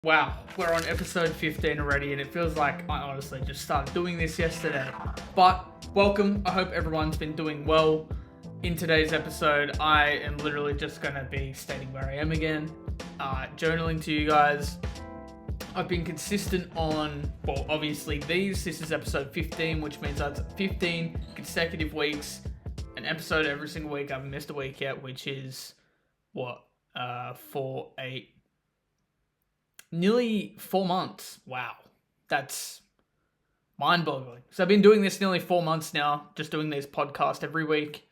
Wow, we're on episode 15 already, and it feels like I honestly just started doing this yesterday. But welcome, I hope everyone's been doing well. In today's episode, I am literally just going to be stating where I am again, journaling to you guys. I've been consistent on, well, obviously this is episode 15, which means that's 15 consecutive weeks, an episode every single week. I haven't missed a week yet, which is, nearly 4 months. Wow. That's mind-boggling. So I've been doing this nearly 4 months now, just doing this podcast every week.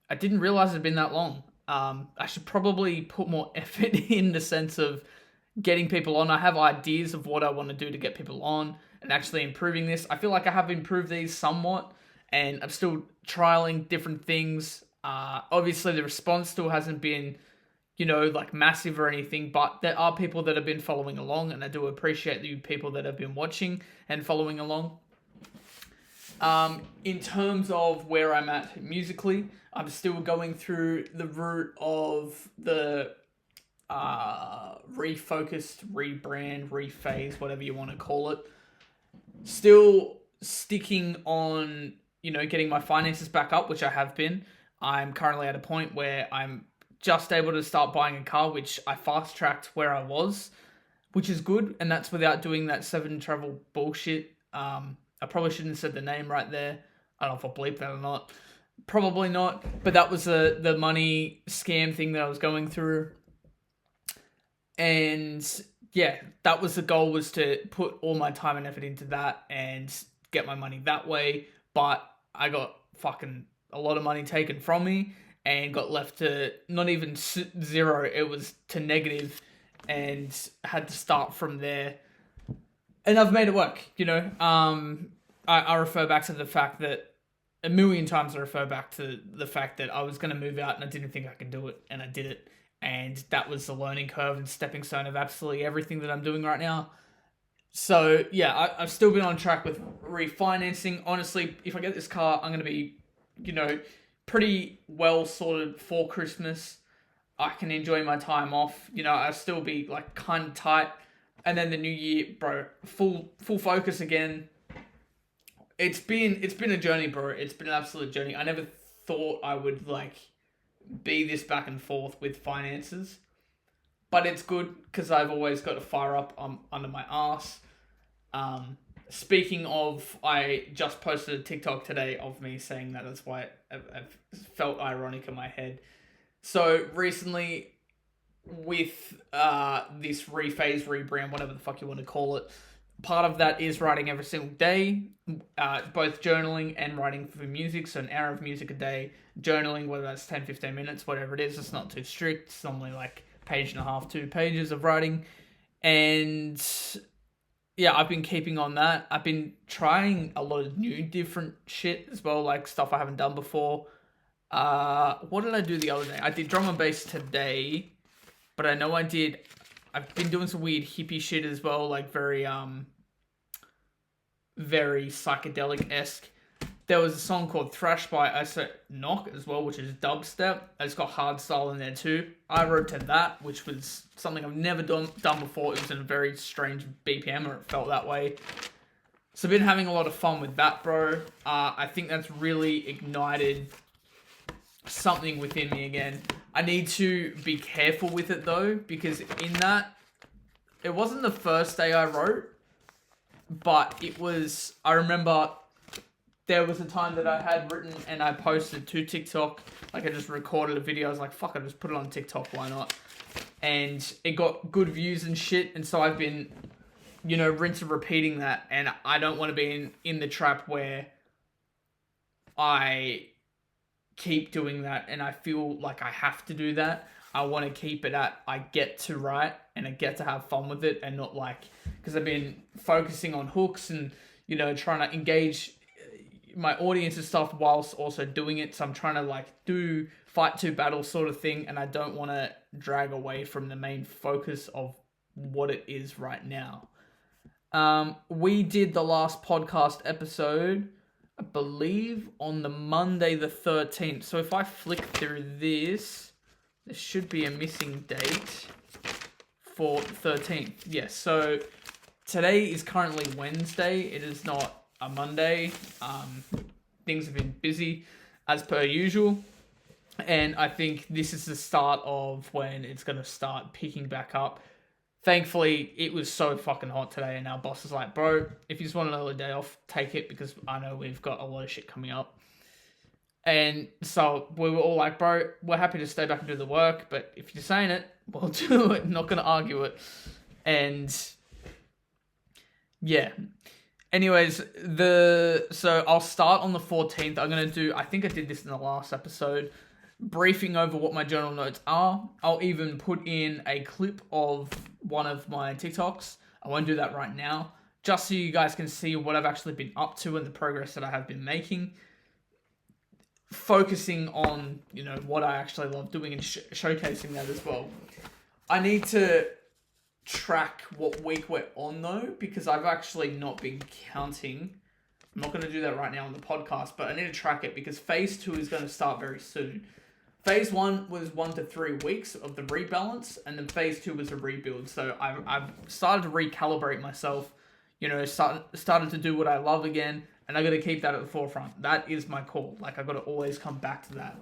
I didn't realize it had been that long. I should probably put more effort in the sense of getting people on. I have ideas of what I want to do to get people on and actually improving this. I feel like I have improved these somewhat, and I'm still trialing different things. Obviously, the response still hasn't been like massive or anything, but there are people that have been following along, and I do appreciate you people that have been watching and following along. In terms of where I'm at musically, I'm still going through the route of the refocused, rebrand, rephase, whatever you want to call it. Still sticking on, getting my finances back up, which I have been. I'm currently at a point where I'm just able to start buying a car, which I fast-tracked where I was, which is good, and that's without doing that 7 travel bullshit. I probably shouldn't have said the name right there. I don't know if I'll bleep that or not. Probably not, but that was the money scam thing that I was going through. And yeah, that was the goal, was to put all my time and effort into that and get my money that way, but I got fucking a lot of money taken from me, and got left to not even zero, it was to negative, and had to start from there. And I've made it work, I refer back to the fact that, a million times I refer back to the fact that I was going to move out and I didn't think I could do it, and I did it. And that was the learning curve and stepping stone of absolutely everything that I'm doing right now. So yeah, I've still been on track with refinancing. Honestly, if I get this car, I'm going to be, pretty well sorted for Christmas. I can enjoy my time off. I'll still be like kind of tight. And then the new year, bro, full focus again. It's been a journey, bro. It's been an absolute journey. I never thought I would be this back and forth with finances. But it's good because I've always got to fire up under my ass. Speaking of, I just posted a TikTok today of me saying that. That's why I've felt ironic in my head. So recently, with this rephase, rebrand, whatever the fuck you want to call it, part of that is writing every single day, both journaling and writing for music. So an hour of music a day, journaling, whether that's 10, 15 minutes, whatever it is. It's not too strict. It's normally like page and a half, 2 pages of writing. And yeah, I've been keeping on that. I've been trying a lot of new different shit as well, like stuff I haven't done before. What did I do the other day? I did drum and bass today, but I know I've been doing some weird hippie shit as well, like very psychedelic-esque. There was a song called Thrash by Iso Knock as well, which is dubstep. It's got hardstyle in there too. I wrote to that, which was something I've never done before. It was in a very strange BPM, or it felt that way. So I've been having a lot of fun with that, bro. I think that's really ignited something within me again. I need to be careful with it though, because in that, it wasn't the first day I wrote, but I remember there was a time that I had written and I posted to TikTok. I just recorded a video. I was like, fuck, I just put it on TikTok, why not? And it got good views and shit. And so I've been, rinse and repeating that. And I don't want to be in the trap where I keep doing that and I feel like I have to do that. I want to keep it at, I get to write and I get to have fun with it, and not because I've been focusing on hooks and, trying to engage my audience and stuff whilst also doing it. So I'm trying to do fight to battle sort of thing, and I don't want to drag away from the main focus of what it is right now. We did the last podcast episode, I believe, on the Monday the 13th. So if I flick through this, there should be a missing date for 13th. Yes, so today is currently Wednesday. It is not a Monday. Things have been busy as per usual. And I think this is the start of when it's going to start picking back up. Thankfully, it was so fucking hot today, and our boss is like, bro, if you just want another day off, take it, because I know we've got a lot of shit coming up. And so we were all like, bro, we're happy to stay back and do the work, but if you're saying it, we'll do it. Not going to argue it. And yeah. Anyways, so I'll start on the 14th. I'm going to do, I think I did this in the last episode, briefing over what my journal notes are. I'll even put in a clip of one of my TikToks. I won't do that right now, just so you guys can see what I've actually been up to and the progress that I have been making. Focusing on, what I actually love doing and showcasing that as well. I need to track what week we're on though, because I've actually not been counting. I'm not going to do that right now on the podcast, but I need to track it because phase 2 is going to start very soon. Phase 1 was 1 to 3 weeks of the rebalance, and then phase 2 was a rebuild. So I've started to recalibrate myself, started to do what I love again, and I got to keep that at the forefront. That is my call. Like, I got to always come back to that.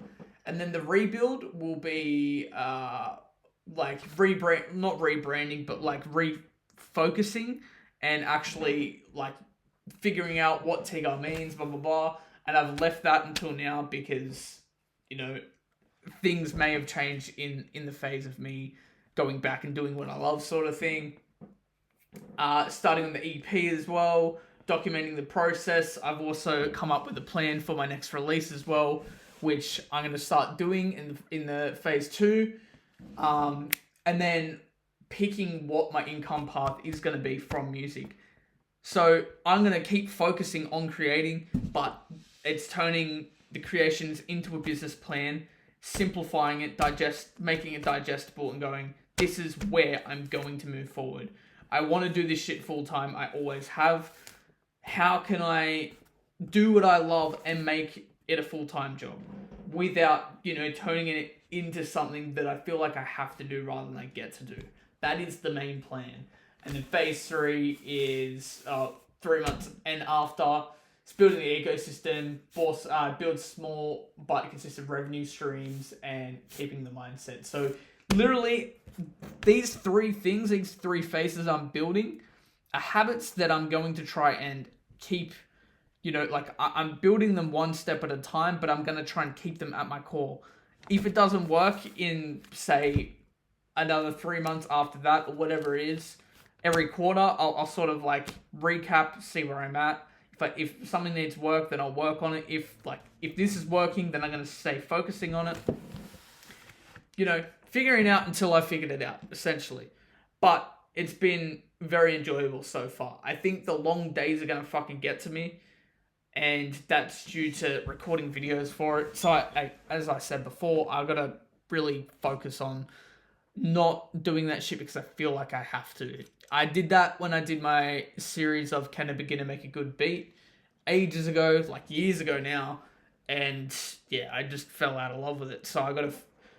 And then the rebuild will be not rebranding, but like refocusing and actually like figuring out what Tigar means, blah blah blah. And I've left that until now because things may have changed in the phase of me going back and doing what I love, sort of thing. Starting on the EP as well, documenting the process. I've also come up with a plan for my next release as well, which I'm going to start doing in the phase 2. And then picking what my income path is going to be from music. So I'm going to keep focusing on creating, but it's turning the creations into a business plan, simplifying it, making it digestible, and going, this is where I'm going to move forward. I want to do this shit full time. I always have. How can I do what I love and make it a full-time job without, turning it into something that I feel like I have to do rather than I get to do? That is the main plan. And then phase 3 is 3 months and after. It's building the ecosystem, build small but consistent revenue streams, and keeping the mindset. So literally, these 3 things, these 3 phases I'm building are habits that I'm going to try and keep, I'm building them one step at a time, but I'm going to try and keep them at my core. If it doesn't work in, say, another 3 months after that, or whatever it is, every quarter, I'll sort of like recap, see where I'm at. If something needs work, then I'll work on it. If this is working, then I'm going to stay focusing on it. Figuring out until I figured it out, essentially. But it's been very enjoyable so far. I think the long days are going to fucking get to me, and that's due to recording videos for it. So as I said before, I've got to really focus on not doing that shit because I feel like I have to. I did that when I did my series of Can a Beginner Make a Good Beat ages ago, like years ago now, and yeah, I just fell out of love with it. So I got to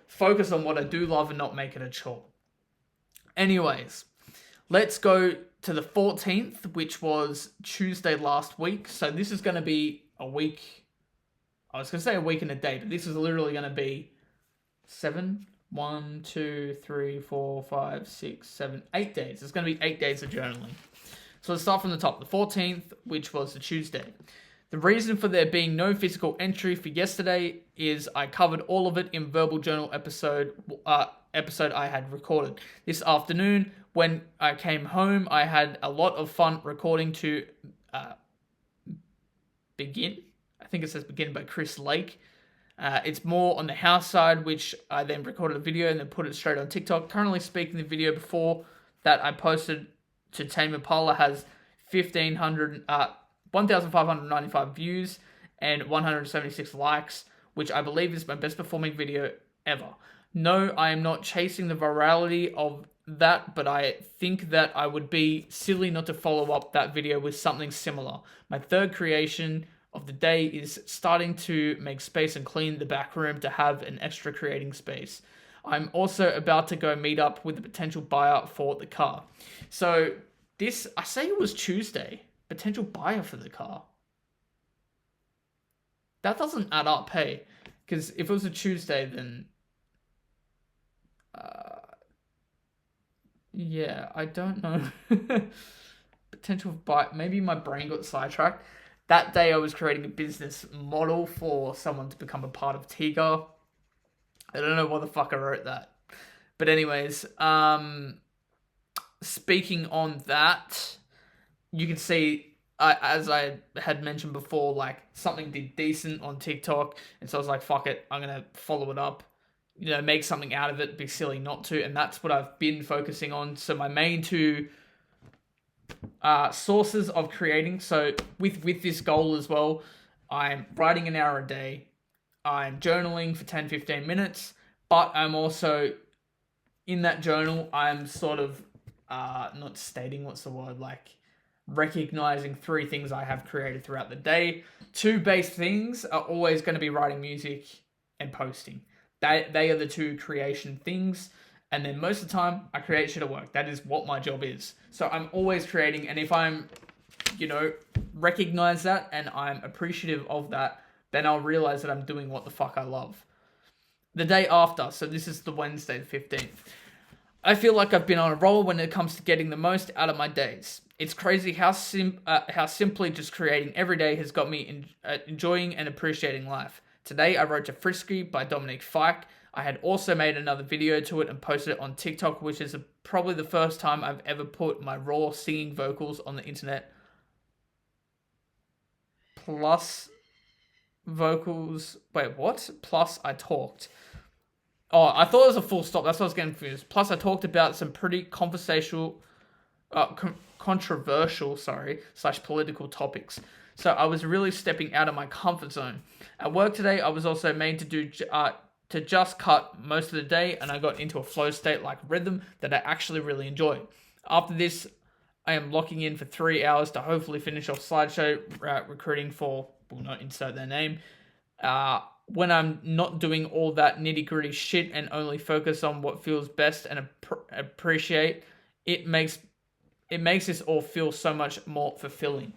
focus on what I do love and not make it a chore. Anyways, let's go to the 14th, which was Tuesday last week. So this is going to be a week. I was going to say a week and a day, but this is literally going to be 8 days. It's going to be 8 days of journaling. So let's start from the top. The 14th, which was the Tuesday. The reason for there being no physical entry for yesterday is I covered all of it in verbal journal episode I had recorded. This afternoon, when I came home, I had a lot of fun recording to Begin. I think it says Begin by Chris Lake. It's more on the house side, which I then recorded a video and then put it straight on TikTok. Currently speaking, the video before that I posted to Tame Impala has 1,595 views and 176 likes, which I believe is my best performing video ever. No, I am not chasing the virality of that, but I think that I would be silly not to follow up that video with something similar. My third creation of the day is starting to make space and clean the back room to have an extra creating space. I'm also about to go meet up with a potential buyer for the car. So this, I say it was Tuesday, potential buyer for the car. That doesn't add up, hey? Because if it was a Tuesday, then yeah, I don't know. Potential buy. Maybe my brain got sidetracked. That day I was creating a business model for someone to become a part of Tiga. I don't know why the fuck I wrote that. But anyways, speaking on that, you can see, as I had mentioned before, like something did decent on TikTok, and so I was like, fuck it, I'm gonna follow it up, make something out of it, be silly not to, and that's what I've been focusing on. So my main two sources of creating, so with this goal as well, I'm writing an hour a day, I'm journaling for 10-15 minutes, but I'm also, in that journal, I'm sort of, not stating, what's the word, like, recognizing 3 things I have created throughout the day. 2 base things are always going to be writing music and posting. They are the 2 creation things. And then most of the time, I create shit at work. That is what my job is. So I'm always creating. And if I'm, recognize that and I'm appreciative of that, then I'll realize that I'm doing what the fuck I love. The day after, so this is the Wednesday, the 15th, I feel like I've been on a roll when it comes to getting the most out of my days. It's crazy how simply just creating every day has got me enjoying and appreciating life. Today, I wrote to Frisky by Dominic Fike. I had also made another video to it and posted it on TikTok, which is probably the first time I've ever put my raw singing vocals on the internet. Plus vocals... Wait, what? Plus I talked. Oh, I thought it was a full stop. That's what I was getting confused. Plus I talked about some pretty controversial, / political topics. So I was really stepping out of my comfort zone. At work today, I was also made to just cut most of the day, and I got into a flow state like rhythm that I actually really enjoy. After this, I am locking in for 3 hours to hopefully finish off slideshow recruiting for, will not insert their name. When I'm not doing all that nitty gritty shit and only focus on what feels best and appreciate, it makes this all feel so much more fulfilling.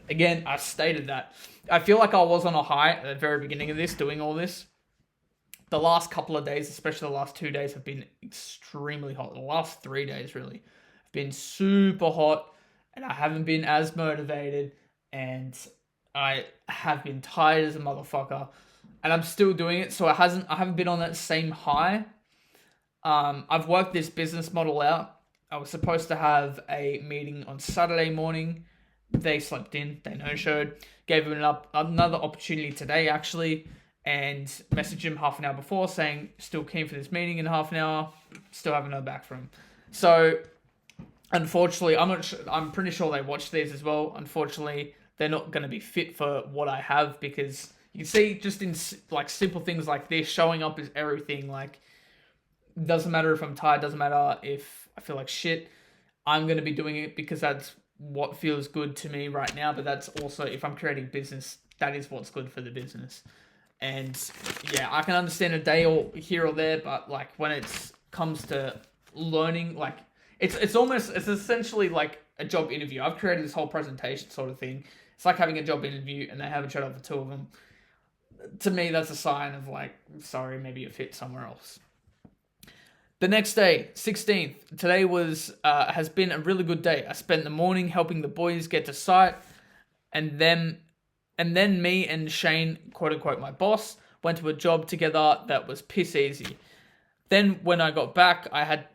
Again, I stated that. I feel like I was on a high at the very beginning of this, doing all this. The last couple of days, especially the last 2 days, have been extremely hot. The last 3 days, really, have been super hot, and I haven't been as motivated, and I have been tired as a motherfucker, and I'm still doing it, so I haven't been on that same high. I've worked this business model out. I was supposed to have a meeting on Saturday morning. They slept in, they no-showed. Gave them another opportunity today, actually, and messaged him half an hour before saying, still keen for this meeting in half an hour. Still haven't heard back from him. So, unfortunately, I'm pretty sure they watch these as well. Unfortunately, they're not going to be fit for what I have, because you can see just in like simple things like this, showing up is everything. Like, doesn't matter if I'm tired, doesn't matter if I feel like shit. I'm going to be doing it because that's what feels good to me right now, but that's also, if I'm creating business, that is what's good for the business. And yeah, I can understand a day or here or there, but like when it comes to learning, like it's essentially like a job interview. I've created this whole presentation sort of thing. It's like having a job interview, and they haven't showed up for 2 of them. To me, that's a sign of like, sorry, maybe you fit somewhere else. The next day, 16th, today has been a really good day. I spent the morning helping the boys get to site, and then me and Shane, quote unquote my boss, went to a job together that was piss easy. Then when I got back, I had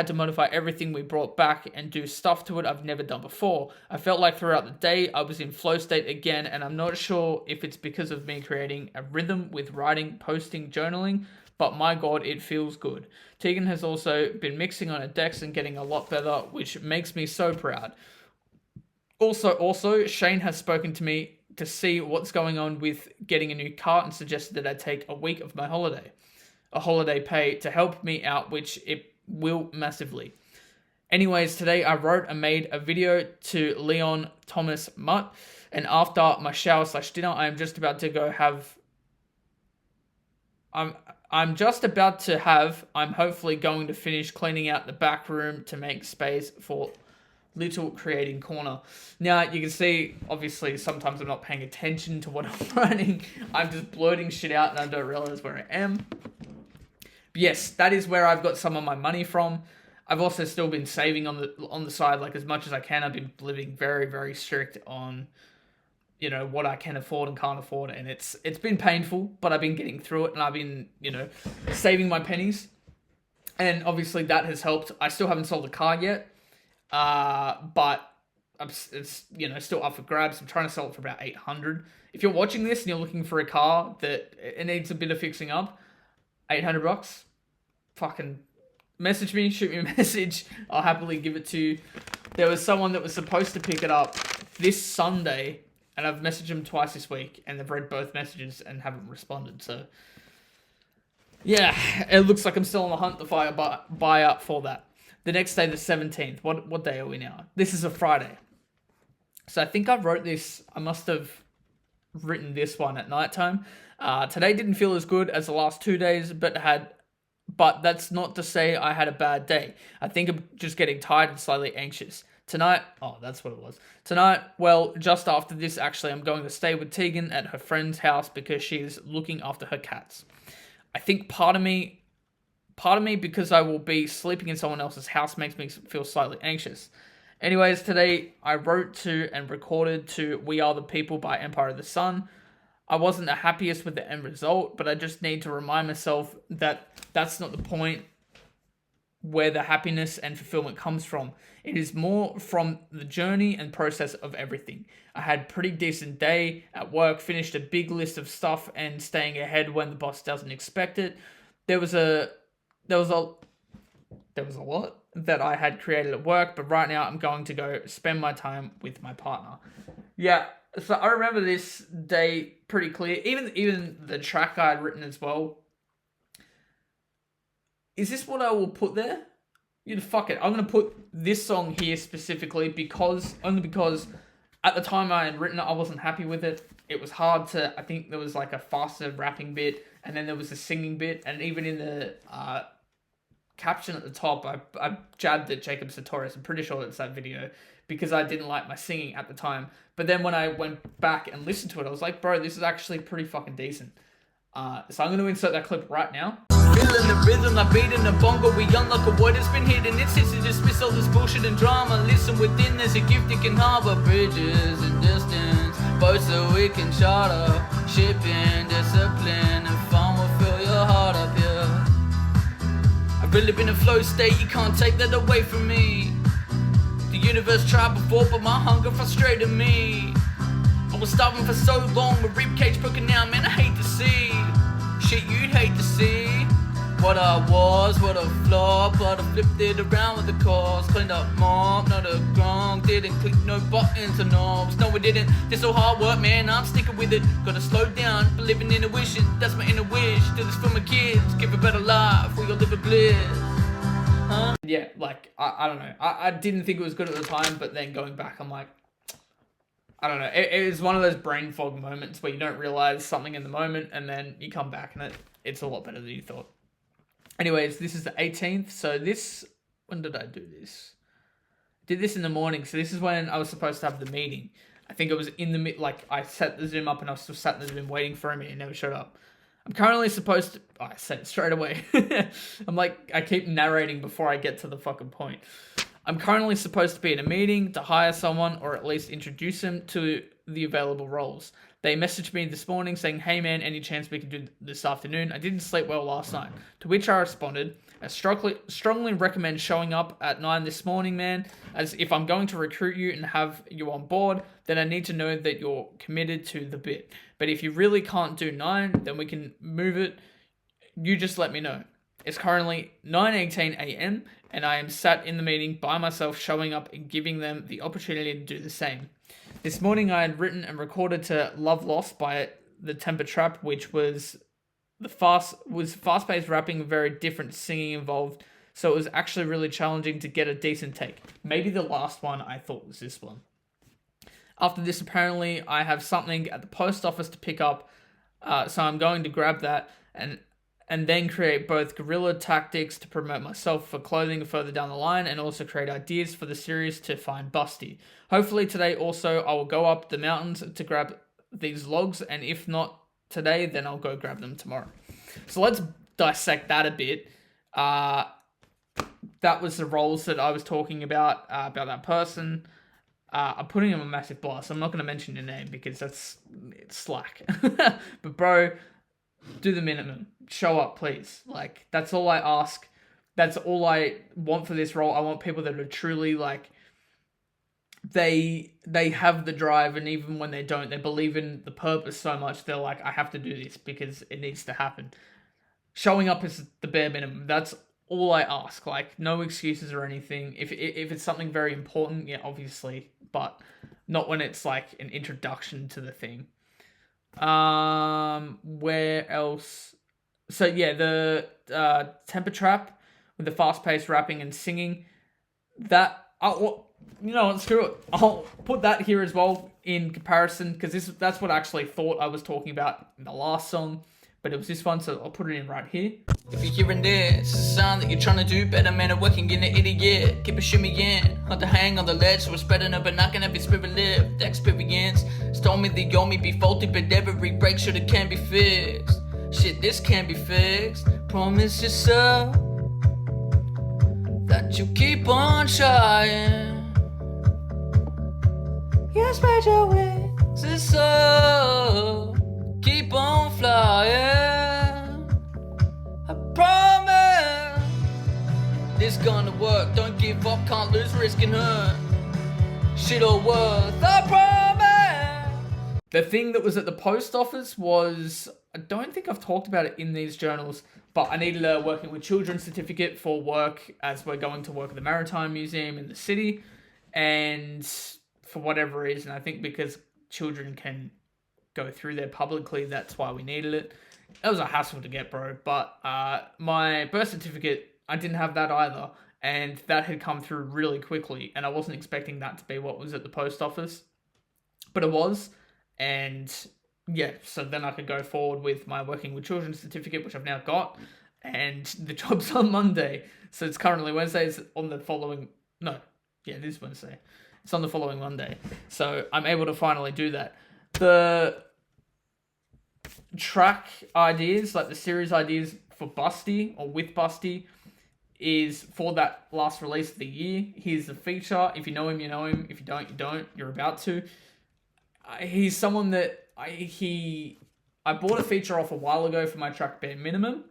to modify everything we brought back and do stuff to it I've never done before. I felt like throughout the day I was in flow state again, and I'm not sure if it's because of me creating a rhythm with writing, posting, journaling, but my god, it feels good. Tegan has also been mixing on her decks and getting a lot better, which makes me so proud. Also, Shane has spoken to me to see what's going on with getting a new car and suggested that I take a week of my holiday pay to help me out, which it will massively. Anyways, today I wrote and made a video to Leon Thomas Mutt, and after my shower / dinner, I am just about to go have I'm just about to have, I'm hopefully going to finish cleaning out the back room to make space for little creating corner. Now, you can see, obviously, sometimes I'm not paying attention to what I'm writing. I'm just blurting shit out and I don't realize where I am. But yes, that is where I've got some of my money from. I've also still been saving on the side, like as much as I can. I've been living very, very strict on, you know, what I can afford and can't afford, and it's been painful, but I've been getting through it, and I've been, you know, saving my pennies, and obviously that has helped. I still haven't sold the car yet, but it's, you know, still up for grabs. I'm trying to sell it for about 800. If you're watching this and you're looking for a car that it needs a bit of fixing up, $800, fucking message me, shoot me a message. I'll happily give it to you. There was someone that was supposed to pick it up this Sunday, and I've messaged them twice this week, and they've read both messages and haven't responded. So, yeah, it looks like I'm still on the hunt to find a buyer for that. The next day, the 17th. What day are we now? This is a Friday. So I think I wrote this. I must have written this one at nighttime. Today didn't feel as good as the last 2 days, but that's not to say I had a bad day. I think I'm just getting tired and slightly anxious. Tonight, that's what it was. Tonight, well, just after this, actually, I'm going to stay with Tegan at her friend's house because she's looking after her cats. I think part of me, because I will be sleeping in someone else's house, makes me feel slightly anxious. Anyways, today I wrote to and recorded to We Are the People by Empire of the Sun. I wasn't the happiest with the end result, but I just need to remind myself that that's not the point where the happiness and fulfillment comes from. It is more from the journey and process of everything. I had a pretty decent day at work, finished a big list of stuff and staying ahead when the boss doesn't expect it. There was a lot that I had created at work, but right now I'm going to go spend my time with my partner. Yeah, so I remember this day pretty clear. Even the track I had written as well. Is this what I will put there? Fuck it. I'm going to put this song here specifically because at the time I had written it, I wasn't happy with it. It was hard to, I think there was like a faster rapping bit, and then there was a singing bit, and even in the caption at the top, I jabbed at Jacob Sartorius. I'm pretty sure it's that video, because I didn't like my singing at the time. But then when I went back and listened to it, I was like, bro, this is actually pretty fucking decent. So I'm going to insert that clip right now. Feeling the rhythm, like beating the bongo. We unlock a word that's been hidden. It's easy to dismiss all this bullshit and drama. Listen, within there's a gift that can harbor bridges and distance. Boats that we can charter. Shipping, discipline, and fun will fill your heart up here. I've really been in flow state, you can't take that away from me. The universe tried before, but my hunger frustrated me. I was starving for so long, my ribcage broken down, man, I hate to see. Shit you'd hate to see. What I was, what a flop, but I flipped it around with the cause. Cleaned up mob, not a gronk. Didn't click no buttons or knobs. No, we didn't. This so hard work, man, I'm sticking with it. Gotta slow down, believing in a wishing. That's my inner wish. Do this for my kids. Give a better life, we all live in bliss. Huh? Yeah, like, I don't know. I didn't think it was good at the time, but then going back, I'm like, I don't know. It was one of those brain fog moments where you don't realize something in the moment, and then you come back and it's a lot better than you thought. Anyways, this is the 18th. So when did I do this? Did this in the morning. So this is when I was supposed to have the meeting. I think it was in the like I set the Zoom up and I was still sat in the Zoom waiting for him and he never showed up. I'm currently supposed to. I said it straight away. I'm like, I keep narrating before I get to the fucking point. I'm currently supposed to be in a meeting to hire someone or at least introduce them to the available roles. They messaged me this morning saying, hey man, any chance we can do this afternoon? I didn't sleep well last night. To which I responded, I strongly recommend showing up at 9 this morning, man, as if I'm going to recruit you and have you on board, then I need to know that you're committed to the bit. But if you really can't do 9, then we can move it. You just let me know. It's currently 9:18 a.m. and I am sat in the meeting by myself, showing up and giving them the opportunity to do the same. This morning I had written and recorded to Love Lost by The Temper Trap, which was fast-paced rapping, very different singing involved, so it was actually really challenging to get a decent take. Maybe the last one I thought was this one. After this, apparently, I have something at the post office to pick up, so I'm going to grab that, and and then create both guerrilla tactics to promote myself for clothing further down the line, and also create ideas for the series to find Busty. Hopefully today also I will go up the mountains to grab these logs, and if not today, then I'll go grab them tomorrow. So let's dissect that a bit. That was the roles that I was talking about that person. I'm putting him a massive blast. I'm not going to mention your name because it's slack. But bro, do the minimum. Show up, please. Like, that's all I ask. That's all I want for this role. I want people that are truly like, they have the drive, and even when they don't, they believe in the purpose so much, they're like, I have to do this because it needs to happen. Showing up is the bare minimum. That's all I ask. Like, no excuses or anything. If it's something very important, yeah, obviously, but not when it's like an introduction to the thing. Where else? So yeah, the temper trap with the fast-paced rapping and singing. That you know what? Screw it. I'll put that here as well in comparison, because that's what I actually thought I was talking about in the last song. But it was this one, so I'll put it in right here. If you're hearing this, it's a sign that you're trying to do better, man. I'm working in an idiot. Keep it shimmy in. Hard to hang on the ledge, so we're spreading up and knocking every spirit live. The experience told me the owe me be faulty, but every break should it can be fixed. Shit, this can't be fixed. Promise yourself that you keep on trying. Yeah, spread your wings and so keep on flying. I promise this gonna work. Don't give up, can't lose, risk and hurt. Shit all worth, I promise. The thing that was at the post office was, I don't think I've talked about it in these journals, but I needed a working with children certificate for work, as we're going to work at the Maritime Museum in the city. And for whatever reason, I think because children can go through there publicly, that's why we needed it. It was a hassle to get, bro. But my birth certificate, I didn't have that either, and that had come through really quickly, and I wasn't expecting that to be what was at the post office, but it was. And yeah, so then I could go forward with my working with children certificate, which I've now got, and the job's on Monday. So it's currently Wednesday. It's on the following, no, yeah, it is Wednesday. It's on the following Monday. So I'm able to finally do that. The track ideas, like the series ideas for Busty, or with Busty, is for that last release of the year. Here's the feature. If you know him, you know him. If you don't, you don't. You're about to. He's someone that I bought a feature off a while ago for my track Bare Minimum,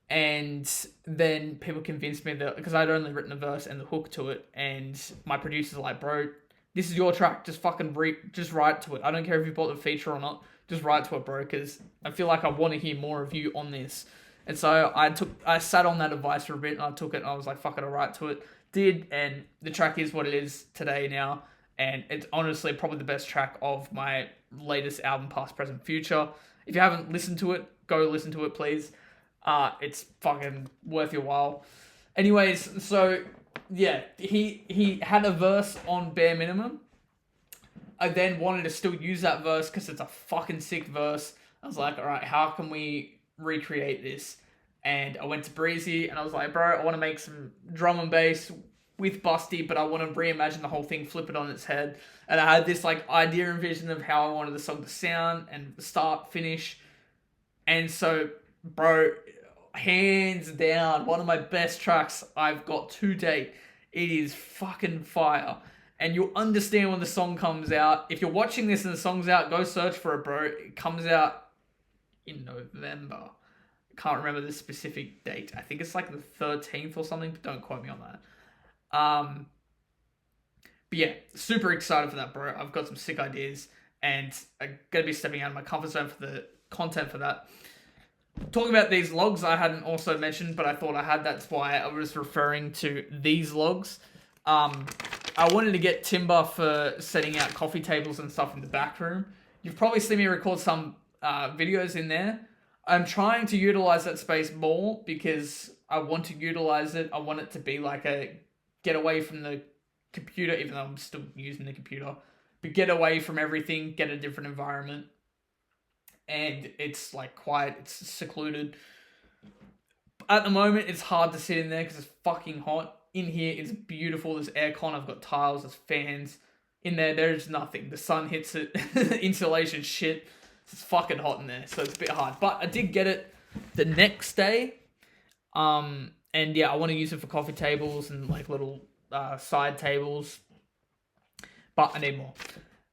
and then people convinced me that, because I'd only written a verse and the hook to it, and my producers are like, bro, this is your track, just fucking just write to it. I don't care if you bought the feature or not, just write to it, bro, because I feel like I want to hear more of you on this. And so I sat on that advice for a bit, and I took it, and I was like, fuck it, I'll write to it. Did, and the track is what it is today now. And it's honestly probably the best track of my latest album, Past, Present, Future. If you haven't listened to it, go listen to it, please. It's fucking worth your while. Anyways, so yeah, he had a verse on Bare Minimum. I then wanted to still use that verse because it's a fucking sick verse. I was like, all right, how can we recreate this? And I went to Breezy, and I was like, bro, I want to make some drum and bass with Busty, but I want to reimagine the whole thing, flip it on its head. And I had this like idea and vision of how I wanted the song to sound and start, finish. And so, bro, hands down, one of my best tracks I've got to date. It is fucking fire. And you'll understand when the song comes out. If you're watching this and the song's out, go search for it, bro. It comes out in November. Can't remember the specific date. I think it's like the 13th or something, but don't quote me on that. But yeah, super excited for that, bro. I've got some sick ideas, and I'm going to be stepping out of my comfort zone for the content for that. Talking about these logs, I hadn't also mentioned, but I thought I had. That's why I was referring to these logs. I wanted to get timber for setting out coffee tables and stuff in the back room. You've probably seen me record some videos in there. I'm trying to utilize that space more because I want to utilize it. I want it to be like a get away from the computer, even though I'm still using the computer, but get away from everything, get a different environment. And it's like quiet, it's secluded. At the moment, it's hard to sit in there because it's fucking hot. In here, it's beautiful. There's aircon. I've got tiles. There's fans. In there, there's nothing. The sun hits it. Insulation shit. It's fucking hot in there, so it's a bit hard. But I did get it the next day. And yeah, I want to use it for coffee tables and like little side tables. But I need more.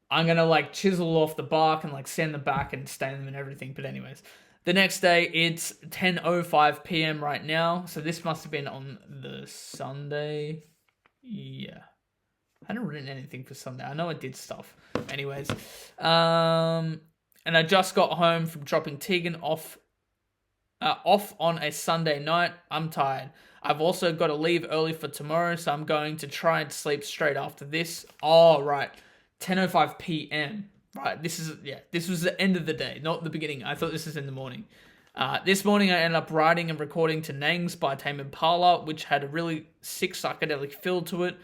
I'm gonna like chisel off the bark and like sand the back and stain them and everything. But anyways, the next day it's 10:05 p.m. right now. So this must have been on the Sunday. Yeah. I hadn't written anything for Sunday. I know I did stuff. Anyways, and I just got home from dropping Tegan off on a Sunday night. I'm tired. I've also got to leave early for tomorrow, so I'm going to try and sleep straight after this. Oh, right. 10:05 p.m. Right, this was the end of the day, not the beginning. I thought this was in the morning. This morning I ended up writing and recording to Nangs by Tame Impala, which had a really sick psychedelic feel to it.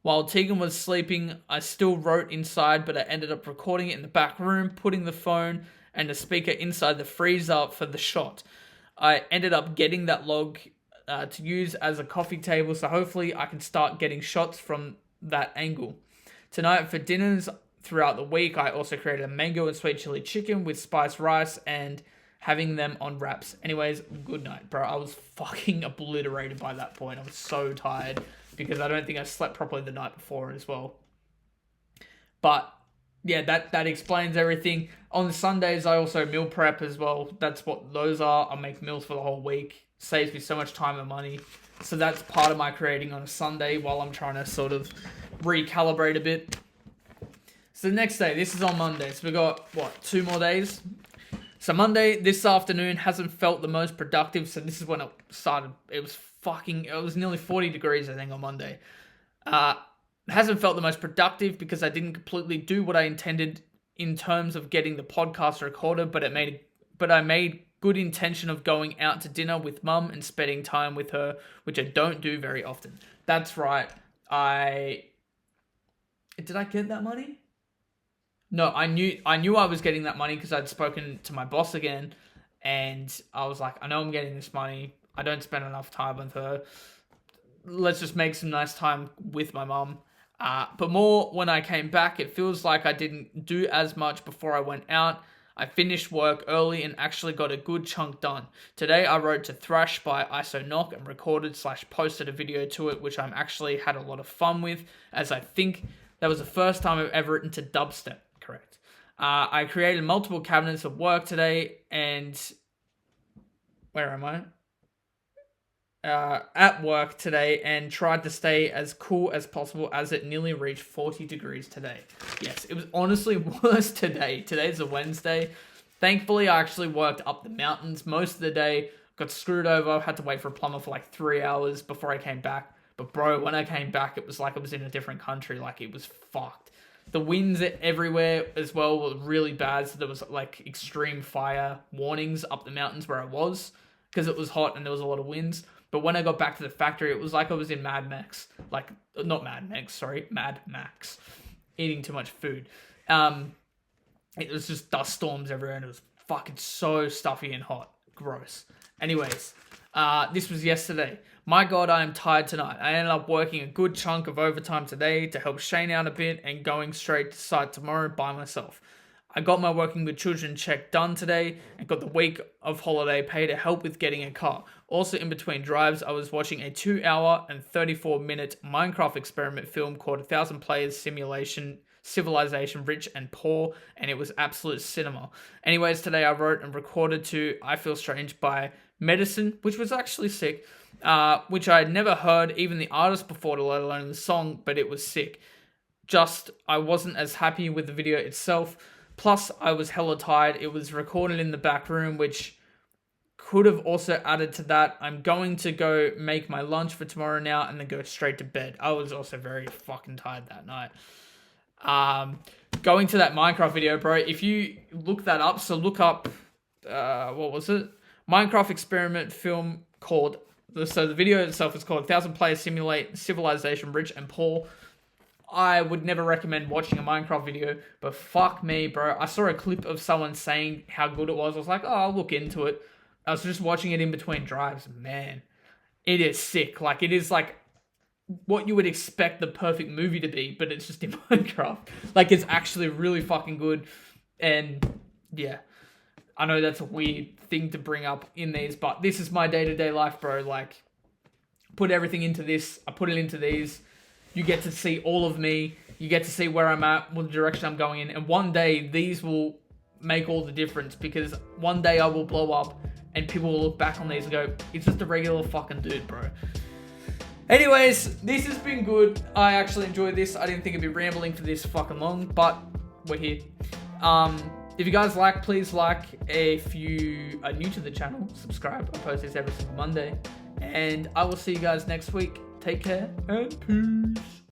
While Tegan was sleeping, I still wrote inside, but I ended up recording it in the back room, putting the phone and the speaker inside the freezer for the shot. I ended up getting that log to use as a coffee table, so hopefully I can start getting shots from that angle. Tonight for dinners throughout the week, I also created a mango and sweet chili chicken with spiced rice and having them on wraps. Anyways, good night, bro. I was fucking obliterated by that point. I was so tired because I don't think I slept properly the night before as well. But yeah, that explains everything. On the Sundays, I also meal prep as well. That's what those are. I make meals for the whole week. Saves me so much time and money. So that's part of my creating on a Sunday while I'm trying to sort of recalibrate a bit. So the next day, this is on Monday. So we got, 2 more days? So Monday, this afternoon, hasn't felt the most productive. So this is when it started. It was nearly 40 degrees, I think, on Monday. Hasn't felt the most productive because I didn't completely do what I intended in terms of getting the podcast recorded, but I made good intention of going out to dinner with mum and spending time with her, which I don't do very often. That's right. Did I get that money? No, I knew I was getting that money because I'd spoken to my boss again, and I was like, I know I'm getting this money. I don't spend enough time with her. Let's just make some nice time with my mum. But more when I came back, it feels like I didn't do as much before I went out. I finished work early and actually got a good chunk done. Today I wrote to Thrash by ISO Knock and recorded/posted a video to it, which I'm actually had a lot of fun with, as I think that was the first time I've ever written to dubstep. Correct. I created multiple cabinets of work today, and where am I? At work today, and tried to stay as cool as possible as it nearly reached 40 degrees today. Yes, it was honestly worse today. Today's a Wednesday. Thankfully, I actually worked up the mountains most of the day. Got screwed over. Had to wait for a plumber for like 3 hours before I came back. But bro, when I came back, it was like I was in a different country. Like, it was fucked. The winds everywhere as well were really bad. So there was like extreme fire warnings up the mountains where I was, because it was hot and there was a lot of winds. But when I got back to the factory, it was like I was in Mad Max. Like, not Mad Max, sorry. Mad Max. Eating too much food. It was just dust storms everywhere, and it was fucking so stuffy and hot. Gross. Anyways, this was yesterday. My God, I am tired tonight. I ended up working a good chunk of overtime today to help Shane out a bit and going straight to site tomorrow by myself. I got my working with children check done today and got the week of holiday pay to help with getting a car. Also, in between drives, I was watching a 2-hour and 34-minute Minecraft experiment film called 1,000 Players Simulation, Civilization Rich and Poor, and it was absolute cinema. Anyways, today I wrote and recorded to I Feel Strange by Medicine, which was actually sick, which I had never heard even the artist before, let alone the song, but it was sick. Just, I wasn't as happy with the video itself. Plus, I was hella tired. It was recorded in the back room, which could have also added to that. I'm going to go make my lunch for tomorrow now and then go straight to bed. I was also very fucking tired that night. Going to that Minecraft video, bro, if you look that up, so look up, what was it? Minecraft experiment film called, so the video itself is called 1,000 Players Simulate Civilization Rich and Poor. I would never recommend watching a Minecraft video, but fuck me, bro. I saw a clip of someone saying how good it was. I was like, oh, I'll look into it. I was just watching it in between drives. Man, it is sick. Like, it is like what you would expect the perfect movie to be, but it's just in Minecraft. Like, it's actually really fucking good. And yeah, I know that's a weird thing to bring up in these, but this is my day-to-day life, bro. Like, put everything into this. I put it into these. You get to see all of me. You get to see where I'm at, what direction I'm going in. And one day, these will make all the difference, because one day I will blow up and people will look back on these and go, it's just a regular fucking dude, bro. Anyways, this has been good. I actually enjoyed this. I didn't think it'd be rambling for this fucking long, but we're here. If you guys like, please like. If you are new to the channel, subscribe. I post this every single Monday. And I will see you guys next week. Take care and peace.